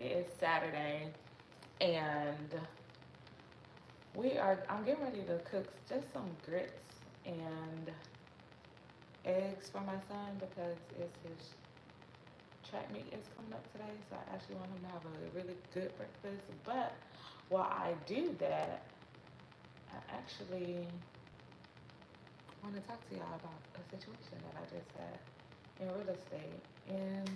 It is Saturday, and I'm getting ready to cook just some grits and eggs for my son because it's his track meet is coming up today. So I actually want him to have a really good breakfast. But while I do that, I actually want to talk to y'all about a situation that I just had in real estate. And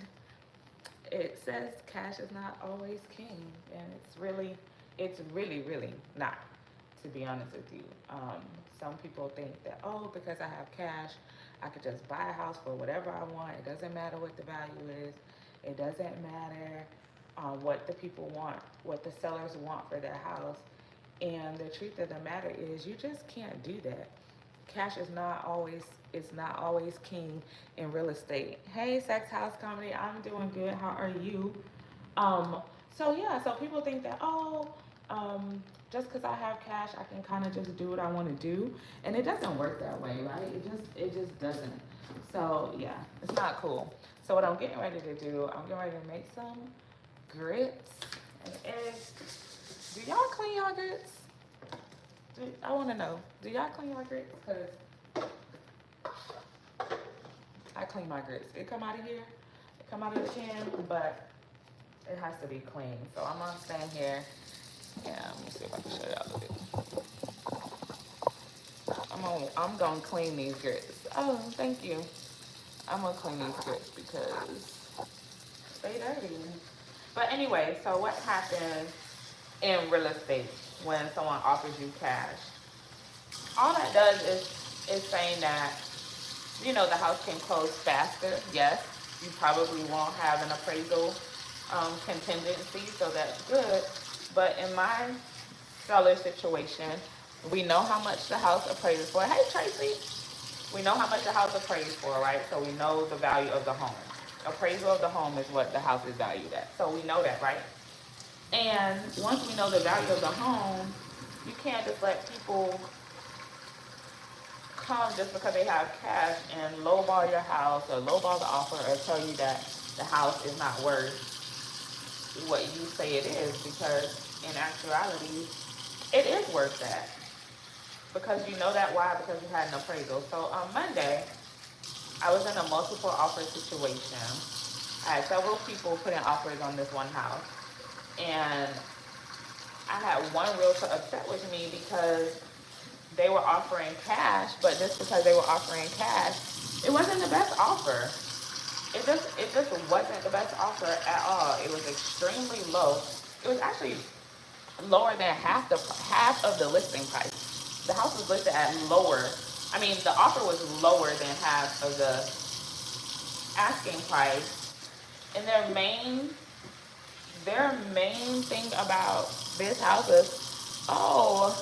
it says cash is not always king, and it's really not. To be honest with you, some people think that, oh, because I have cash, I could just buy a house for whatever I want. It doesn't matter what the value is. It doesn't matter what the people want, what the sellers want for their house. And the truth of the matter is, you just can't do that. Cash is not always king in real estate. Hey, Sex House Comedy, I'm doing good. How are you? Um, so yeah, so people think that, oh, just because I have cash, I can kind of just do what I want to do, and it doesn't work that way, right? It just doesn't. So yeah, it's not cool. So what I'm getting ready to do, I'm getting ready to make some grits and eggs. Do y'all clean your grits? I want to know. Do y'all clean your grits? Cause I clean my grits. It come out of here. It come out of the can, but it has to be clean. So I'm gonna stand here. Yeah, let me see if I can show y'all a bit. I'm gonna clean these grits. Oh, thank you. I'm gonna clean these grits because they dirty. But anyway, so what happens in real estate when someone offers you cash? All that does is saying that, the house can close faster. Yes, you probably won't have an appraisal contingency, so that's good. But in my seller situation, we know how much the house appraises for. Hey, Tracy. We know how much the house appraised for, right? So we know the value of the home. Appraisal of the home is what the house is valued at. So we know that, right? And once we know the value of the home, you can't just let people come just because they have cash and lowball your house or lowball the offer or tell you that the house is not worth what you say it is, because in actuality, it is worth that. Because you know that. Why? Because you had an appraisal. So on Monday, I was in a multiple offer situation. I had several people put in offers on this one house. And I had one realtor upset with me because they were offering cash, but just because they were offering cash, it wasn't the best offer. It just wasn't the best offer at all. It was extremely low. It was actually lower than half of the listing price. The house was listed at lower. I mean, the offer was lower than half of the asking price. And their main thing about this house is, oh,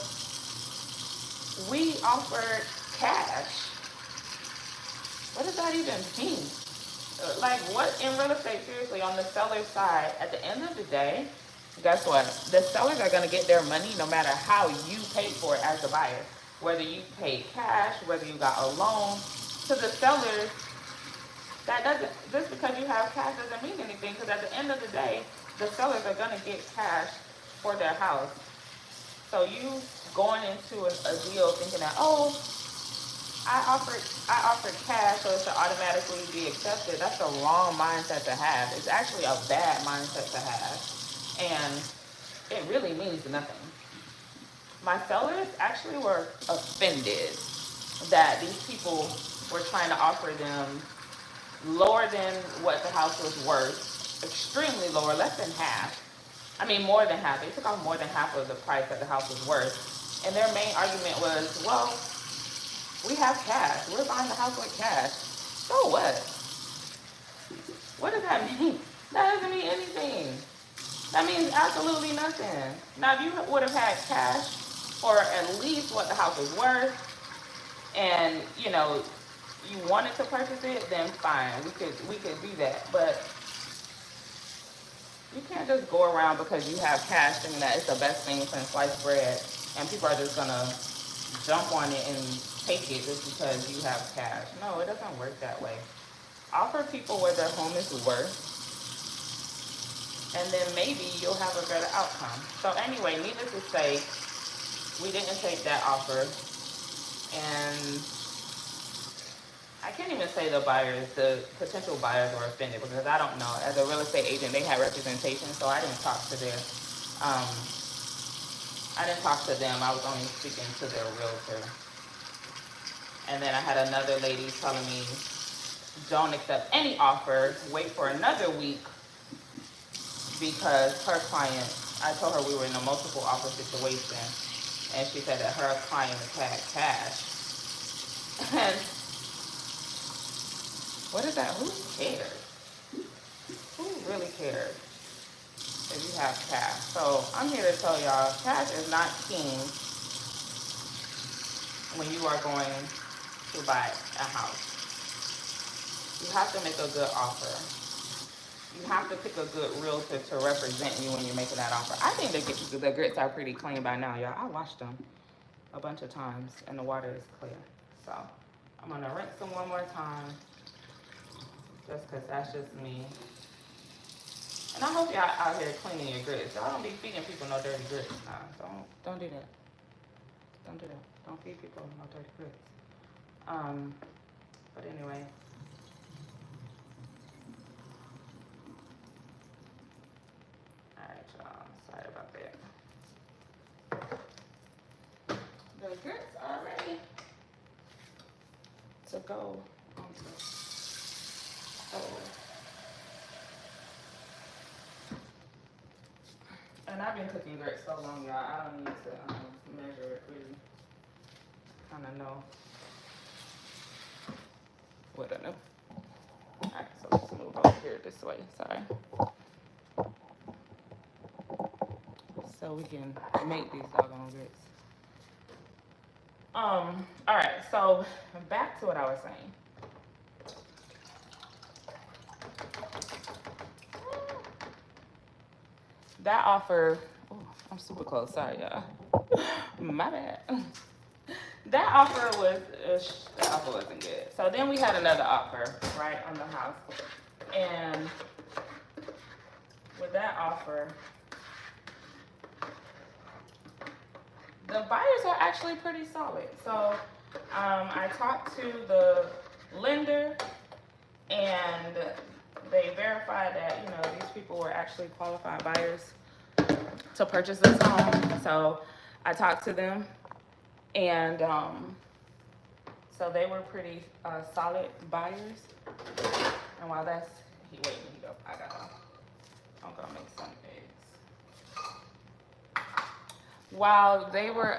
we offered cash. What does that even mean? Like, what in real estate, seriously, on the seller's side, at the end of the day, guess what? The sellers are going to get their money no matter how you paid for it as the buyer. Whether you paid cash, whether you got a loan. To the sellers, that doesn't, just because you have cash doesn't mean anything, because at the end of the day, the sellers are going to get cash for their house. So you going into a deal thinking that, oh, I offered cash, so it should automatically be accepted. That's the wrong mindset to have. It's actually a bad mindset to have, and it really means nothing. My sellers actually were offended that these people were trying to offer them lower than what the house was worth, extremely lower, less than half. I mean, more than half. They took off more than half of the price that the house was worth. And their main argument was, well, we have cash. We're buying the house with cash. So what? What does that mean? That doesn't mean anything. That means absolutely nothing. Now, if you would have had cash for at least what the house was worth, and you wanted to purchase it, then fine, we could do that. But you can't just go around because you have cash thinking that it's the best thing since sliced bread, and people are just gonna jump on it and take it just because you have cash. No, it doesn't work that way. Offer people what their home is worth, and then maybe you'll have a better outcome. So anyway, needless to say, we didn't take that offer, and I can't even say the potential buyers were offended because I don't know. As a real estate agent, they had representation, so I didn't talk to um, them. I was only speaking to their realtor. And then I had another lady telling me, don't accept any offer, wait for another week because her client, I told her we were in a multiple offer situation, and she said that her client had cash. And what is that? Who cares? Who really cares if you have cash? So I'm here to tell y'all, cash is not king when you are going to buy a house. You have to make a good offer. You have to pick a good realtor to represent you when you're making that offer. I think the grits are pretty clean by now, y'all. I washed them a bunch of times, and the water is clear. So I'm gonna rinse them one more time, just because that's just me. And I hope y'all out here cleaning your grits. Y'all don't be feeding people no dirty grits. Nah, don't do that. Don't do that. Don't feed people no dirty grits. But anyway. Alright, y'all. Sorry about that. The grits are ready to go onto the stove. And I've been cooking grits so long, y'all. I don't need to measure it really. Kind of know what I know. Alright, so let's move over here this way. Sorry. So we can make these doggone grits. Alright, so back to what I was saying. That offer, oh, I'm super close, sorry y'all. My bad. That offer wasn't good. So then we had another offer, right, on the house. And with that offer, the buyers are actually pretty solid. So I talked to the lender, and they verified that, you know, these people were actually qualified buyers to purchase this home. So I talked to them, and so they were pretty solid buyers. And while that's, wait, here you go. I'm gonna make some eggs. While they were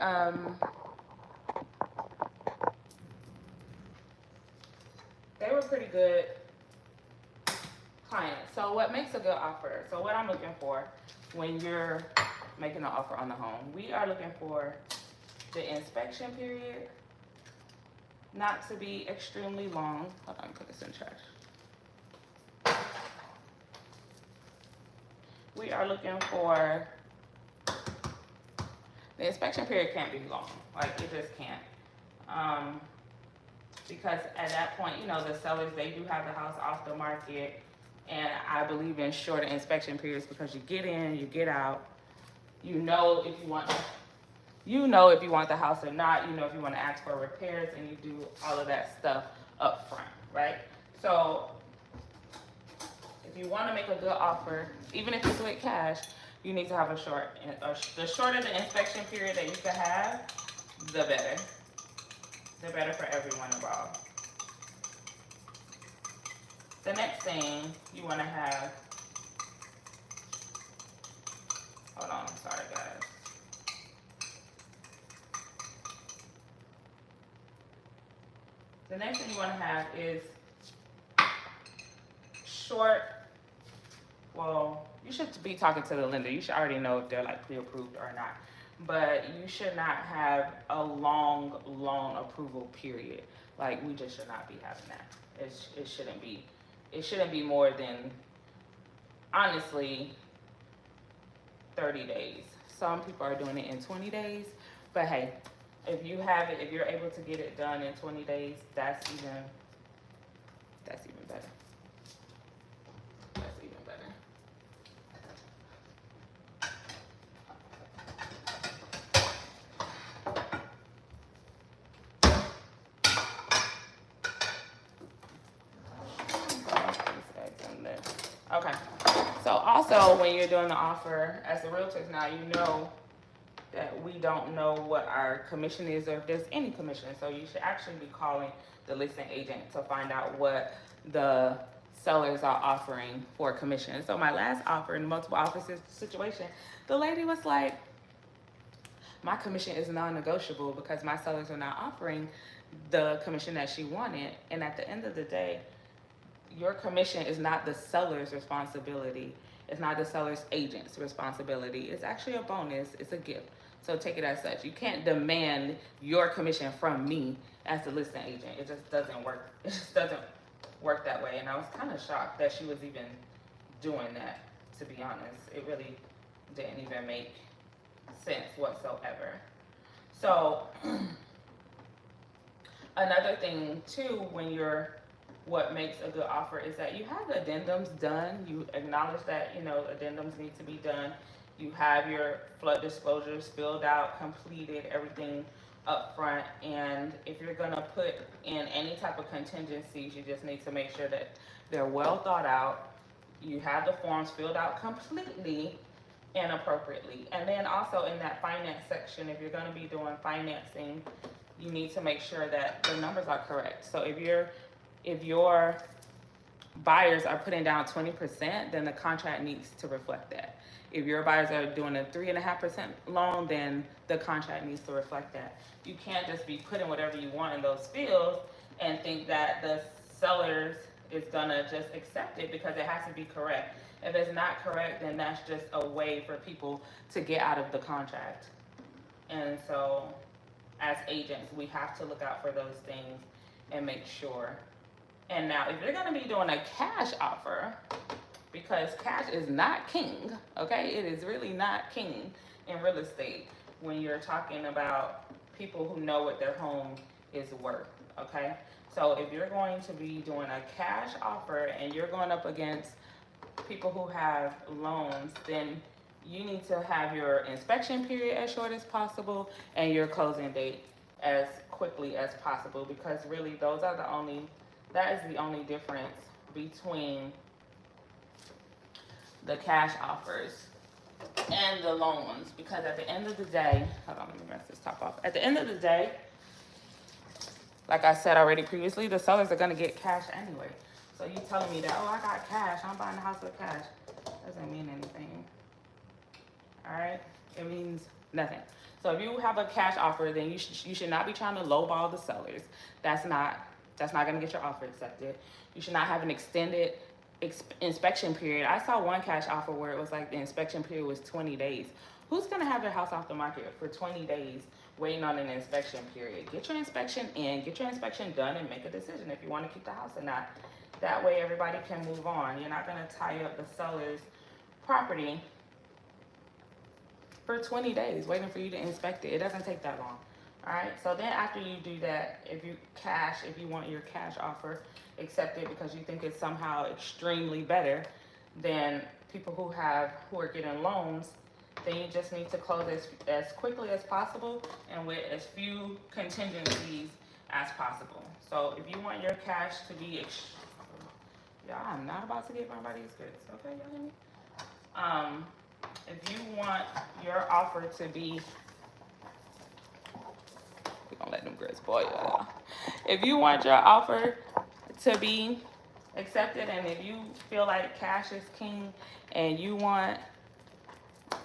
pretty good clients. So what makes a good offer? So what I'm looking for when you're making an offer on the home, we are looking for the inspection period not to be extremely long. Hold on, put this in trash. We are looking for, the inspection period can't be long. Like, it just can't. Because at that point, you know, the sellers, they do have the house off the market. And I believe in shorter inspection periods because you get in, you get out. You know if you want the house or not. You know if you want to ask for repairs, and you do all of that stuff up front, right? So if you want to make a good offer, even if it's with cash, you need to have the shorter the inspection period that you can have, the better. The better for everyone involved. The next thing you want to have, hold on, sorry guys. The next thing you want to have is short, well, you should be talking to the lender. You should already know if they're like pre-approved or not. But you should not have a long approval period. Like, we just should not be having that. It shouldn't be more than, honestly, 30 days. Some people are doing it in 20 days. But hey, if you're able to get it done in 20 days, that's even better. That's even better. also, when you're doing the offer, as the realtors now, you know that we don't know what our commission is or if there's any commission. So you should actually be calling the listing agent to find out what the sellers are offering for commission. So my last offer in the multiple offer situation, the lady was like, my commission is non-negotiable because my sellers are not offering the commission that she wanted. And at the end of the day, your commission is not the seller's responsibility. It's not the seller's agent's responsibility. It's actually a bonus. It's a gift. So take it as such. You can't demand your commission from me as the listing agent. It just doesn't work. It just doesn't work that way. And I was kind of shocked that she was even doing that, to be honest. It really didn't even make sense whatsoever. So another thing too, when you're, what makes a good offer is that you have addendums done. You acknowledge that, you know, addendums need to be done. You have your flood disclosures filled out, completed, everything up front. And if you're gonna put in any type of contingencies, you just need to make sure that they're well thought out. You have the forms filled out completely and appropriately. And then also in that finance section, if you're gonna be doing financing, you need to make sure that the numbers are correct. So if your buyers are putting down 20%, then the contract needs to reflect that. If your buyers are doing a 3.5% loan, then the contract needs to reflect that. You can't just be putting whatever you want in those fields and think that the sellers is gonna just accept it because it has to be correct. If it's not correct, then that's just a way for people to get out of the contract. And so as agents, we have to look out for those things and make sure. And now, if you're gonna be doing a cash offer, because cash is not king, okay? It is really not king in real estate when you're talking about people who know what their home is worth, okay? So if you're going to be doing a cash offer and you're going up against people who have loans, then you need to have your inspection period as short as possible and your closing date as quickly as possible, because really that is the only difference between the cash offers and the loans. Because at the end of the day, hold on, let me mess this top off. At the end of the day, like I said already previously, the sellers are gonna get cash anyway. So you telling me that, oh, I got cash, I'm buying the house with cash, doesn't mean anything. All right, it means nothing. So if you have a cash offer, then you should not be trying to lowball the sellers. That's not gonna get your offer accepted. You should not have an extended inspection period. I saw one cash offer where it was like the inspection period was 20 days. Who's gonna have their house off the market for 20 days waiting on an inspection period? Get your inspection in, get your inspection done, and make a decision if you wanna keep the house or not. That way everybody can move on. You're not gonna tie up the seller's property for 20 days waiting for you to inspect it. It doesn't take that long. All right, so then after you do that, if you want your cash offer accepted because you think it's somehow extremely better than people who are getting loans, then you just need to close as quickly as possible and with as few contingencies as possible. So if you want your cash to be, y'all, I'm not about to get my body's goods, okay, y'all hear me? If you want your offer to be, we're gonna let them grits boil, y'all. If you want your offer to be accepted, and if you feel like cash is king and you want,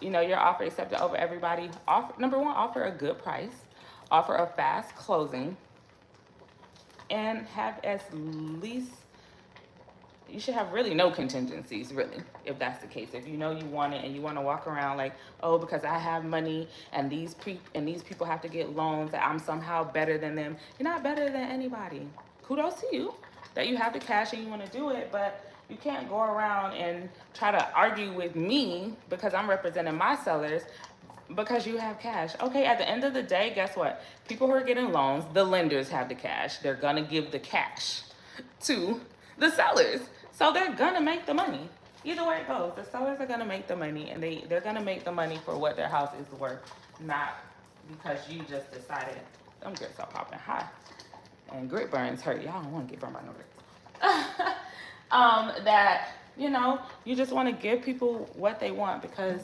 your offer accepted over everybody, number one, offer a good price, offer a fast closing, and have you should have really no contingencies, really, if that's the case. If you know you want it and you want to walk around like, oh, because I have money and these people have to get loans, that I'm somehow better than them. You're not better than anybody. Kudos to you that you have the cash and you want to do it, but you can't go around and try to argue with me because I'm representing my sellers because you have cash. Okay, at the end of the day, guess what? People who are getting loans, the lenders have the cash. They're going to give the cash to the sellers. So they're gonna make the money. Either way it goes, the sellers are gonna make the money, and they're gonna make the money for what their house is worth, not because you just decided, them grits are popping high. And grit burns hurt. Y'all don't wanna get burned by no grits. That you know, you just want to give people what they want because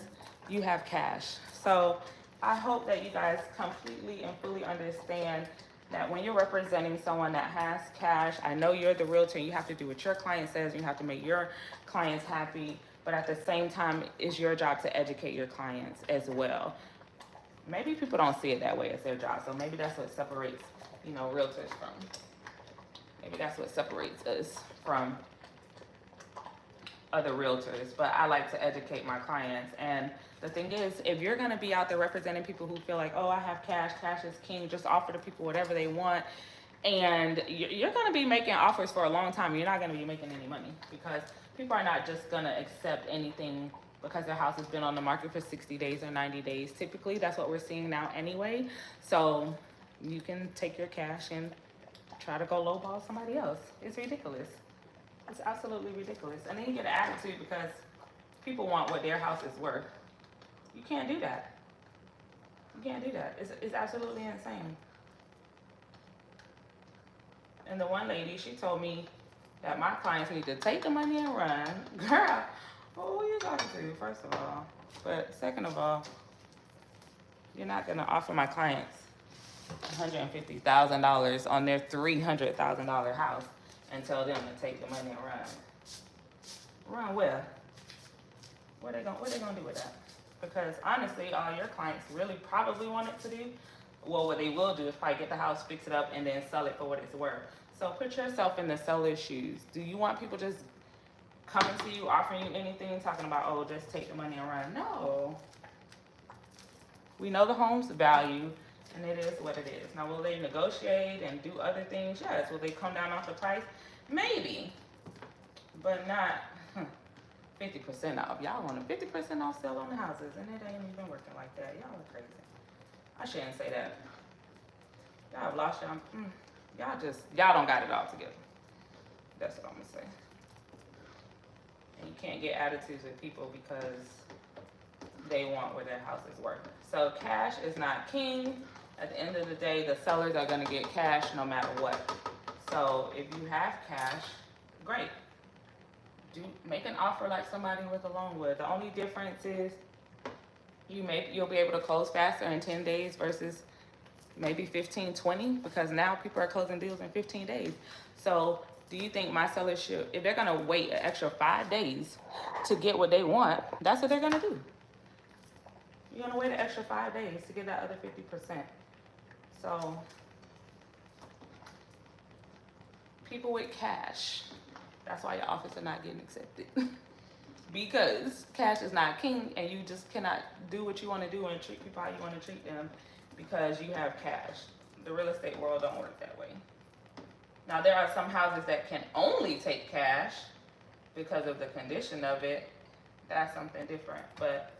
you have cash. So I hope that you guys completely and fully understand that when you're representing someone that has cash, I know you're the realtor and you have to do what your client says, you have to make your clients happy, but at the same time, it's your job to educate your clients as well. Maybe people don't see it that way as their job, so maybe that's what separates, you know, realtors from, maybe that's what separates us from other realtors, but I like to educate my clients. And the thing is, if you're going to be out there representing people who feel like, oh, I have cash, cash is king, just offer the people whatever they want, and you're going to be making offers for a long time, you're not going to be making any money because people are not just going to accept anything because their house has been on the market for 60 days or 90 days. Typically, that's what we're seeing now anyway. So you can take your cash and try to go lowball somebody else. It's ridiculous. It's absolutely ridiculous. And then you get an attitude because people want what their house is worth. You can't do that. You can't do that. It's absolutely insane. And the one lady, she told me that my clients need to take the money and run. Girl, who are you talking to, first of all? But second of all, you're not going to offer my clients $150,000 on their $300,000 house and tell them to take the money and run. Run where? What they gonna do with that? Because honestly, all your clients really probably want it to do, well, what they will do is probably get the house, fix it up, and then sell it for what it's worth. So put yourself in the seller's shoes. Do you want people just coming to you, offering you anything, talking about, oh, just take the money and run? No. We know the home's value, and it is what it is. Now, will they negotiate and do other things? Yes. Will they come down off the price? Maybe, but not 50% off. Y'all want a 50% off sale on the houses, and it ain't even working like that. Y'all are crazy. I shouldn't say that. Y'all have lost y'all don't got it all together. That's what I'm gonna say. And you can't get attitudes with people because they want what their house is worth. So cash is not king. At the end of the day, the sellers are gonna get cash no matter what. So if you have cash, great. Make an offer like somebody with a loan would. The only difference is you'll be able to close faster in 10 days versus maybe 15, 20, because now people are closing deals in 15 days. So do you think my sellers should, if they're gonna wait an extra 5 days to get what they want, that's what they're gonna do. You're gonna wait an extra 5 days to get that other 50%. So people with cash, that's why your offers are not getting accepted. Because cash is not king, and you just cannot do what you want to do and treat people how you want to treat them because you have cash. The real estate world don't work that way. Now, there are some houses that can only take cash because of the condition of it. That's something different. But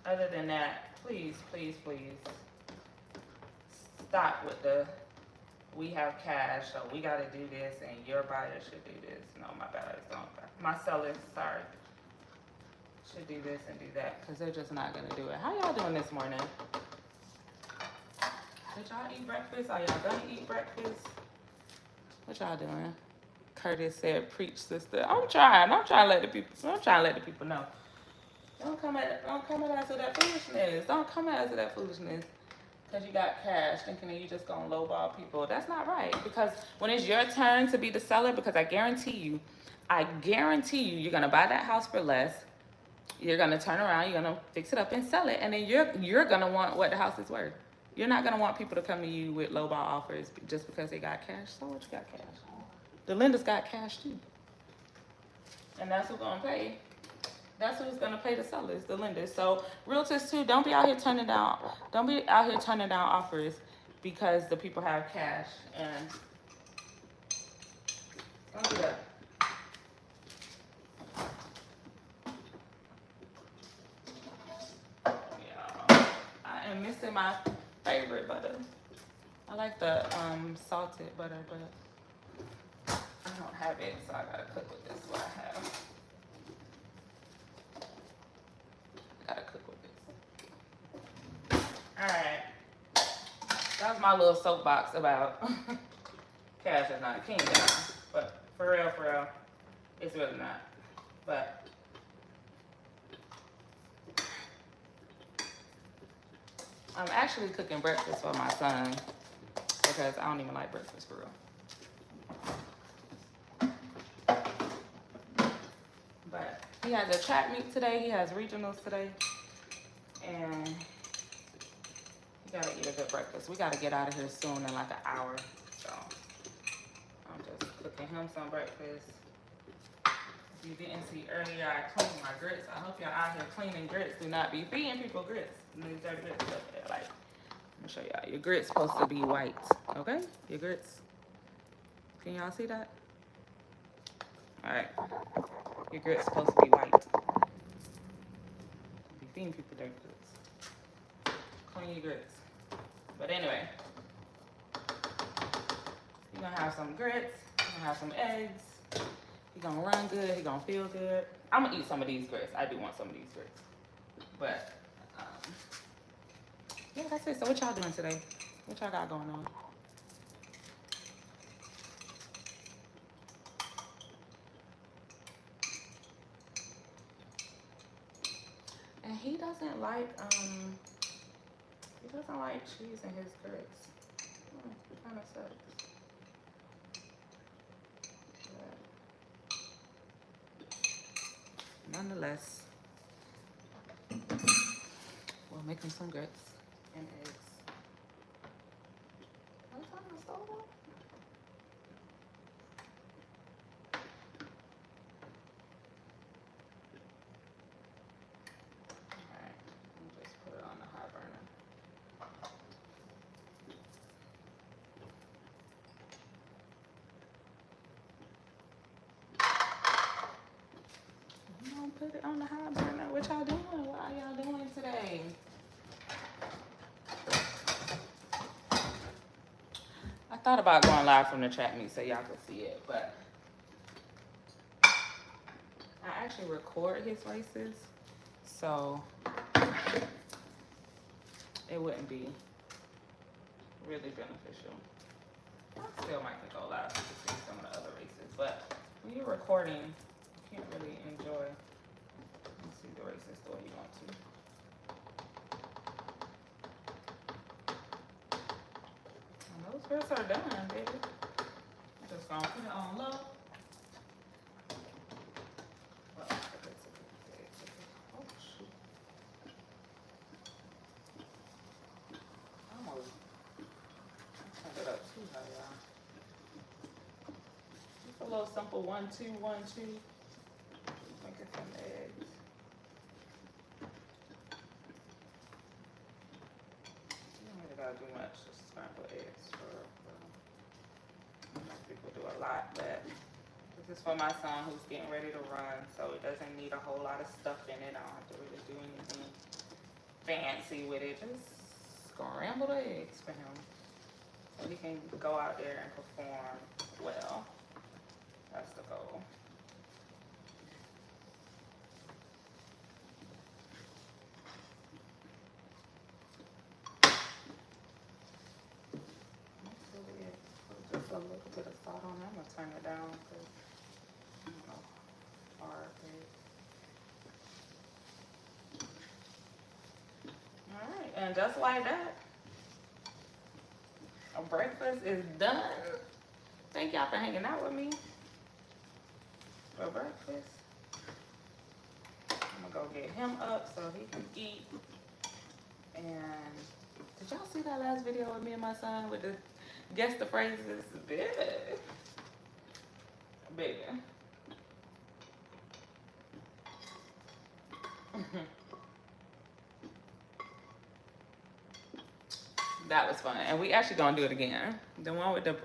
other than that, please, please, please stop with the we have cash, so we got to do this, and your buyer should do this. No, my buyers don't. My sellers, sorry, should do this and do that, because they're just not going to do it. How y'all doing this morning? Did y'all eat breakfast? Are y'all going to eat breakfast? What y'all doing? Curtis said, preach, sister. I'm trying to let the people know. Don't come at us with that foolishness. Don't come at us with that foolishness. Because you got cash, thinking that you just gonna lowball people. That's not right. Because when it's your turn to be the seller, because I guarantee you, you're gonna buy that house for less. You're gonna turn around, you're gonna fix it up and sell it, and then you're gonna want what the house is worth. You're not gonna want people to come to you with lowball offers just because they got cash. So what, you got cash? The lenders got cash too, and that's who's gonna pay. That's who's gonna pay the sellers, the lenders. So realtors too, don't be out here turning down offers because the people have cash, and don't do that. Yeah, I am missing my favorite butter. I like the salted butter, but I don't have it, so I gotta cook with this. What I have. Alright, that was my little soapbox about cash is not king, guys. But for real, It's really not. But I'm actually cooking breakfast for my son because I don't even like breakfast for real. But he has a track meet today. He has regionals today. And you gotta eat a good breakfast. We gotta get out of here soon in like an hour. So I'm just cooking him some breakfast. If you didn't see earlier, I cleaned my grits. I hope y'all out here cleaning grits. Do not be feeding people grits. And these dirty grits up there. Like, let me show y'all. Your grits supposed to be white. Okay? Your grits. Can y'all see that? Alright. Your grits supposed to be white. Don't be feeding people dirty grits. Clean your grits. But anyway. You're gonna have some grits. You're gonna have some eggs. He's gonna run good. He's gonna feel good. I'm gonna eat some of these grits. I do want some of these grits. But, yeah, that's it. So what y'all doing today? What y'all got going on? And he doesn't like cheese in his grits. It kind of sucks. But nonetheless, we'll make him some grits and eggs. What's on the stove? Alright, I'll just put it on the high burner. I'm gonna put it on the high burner. What y'all doing? What are y'all doing today? I thought about going live from the track meet so y'all could see it, but I actually record his races, so it wouldn't be really beneficial. I still might go live to see some of the other races, but when you're recording, you can't really enjoy and see the races the way you want to. And those grits are done, baby. I'm just gonna put it on low. Oh, shoot. Almost turned it up too high, y'all. Just a little simple 1-2, 1-2. Make it some eggs. You don't really gotta do much, just scramble eggs for most people do a lot, but this is for my son who's getting ready to run, so it doesn't need a whole lot of stuff in it. I don't have to really do anything fancy with it. Just scramble the eggs for him so he can go out there and perform well. That's the goal. That's really it. Put just a little bit of salt on it. I'm gonna turn it down because I don't know how far it is. Alright, and just like that, our breakfast is done. Thank y'all for hanging out with me for breakfast. I'm gonna go get him up so he can eat. And did y'all see that last video of me and my son with the guess the phrases? Big. Big. That was fun. And we actually gonna do it again. The one with the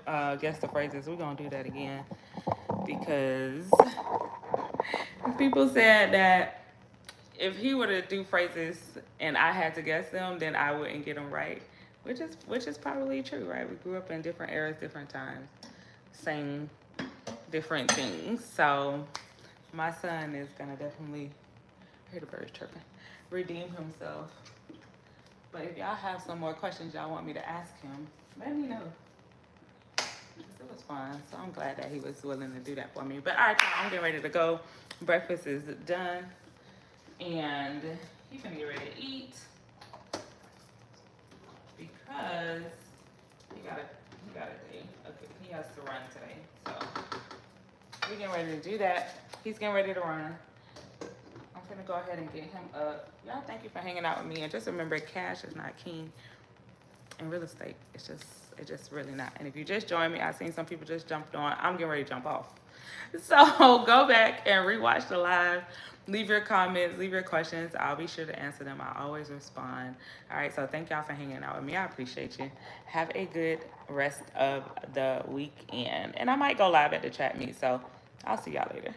guess the phrases, we're gonna do that again. Because people said that if he were to do phrases and I had to guess them, then I wouldn't get them right. Which is probably true, right? We grew up in different eras, different times, saying different things. So my son is gonna definitely, I hear the birds chirping, redeem himself. But if y'all have some more questions y'all want me to ask him, let me know. So it was fun. So I'm glad that he was willing to do that for me. But all right, y'all, I'm getting ready to go. Breakfast is done. And he's gonna get ready to eat because he got a day. Okay, he has to run today. So we're getting ready to do that. He's getting ready to run. I'm gonna go ahead and get him up. Y'all, thank you for hanging out with me. And just remember, cash is not king in real estate. It's just really not. And if you just joined me, I've seen some people just jumped on. I'm getting ready to jump off. So go back and rewatch the live. Leave your comments, leave your questions. I'll be sure to answer them. I always respond. All right, so thank y'all for hanging out with me. I appreciate you. Have a good rest of the weekend. And I might go live at the chat meet, so I'll see y'all later.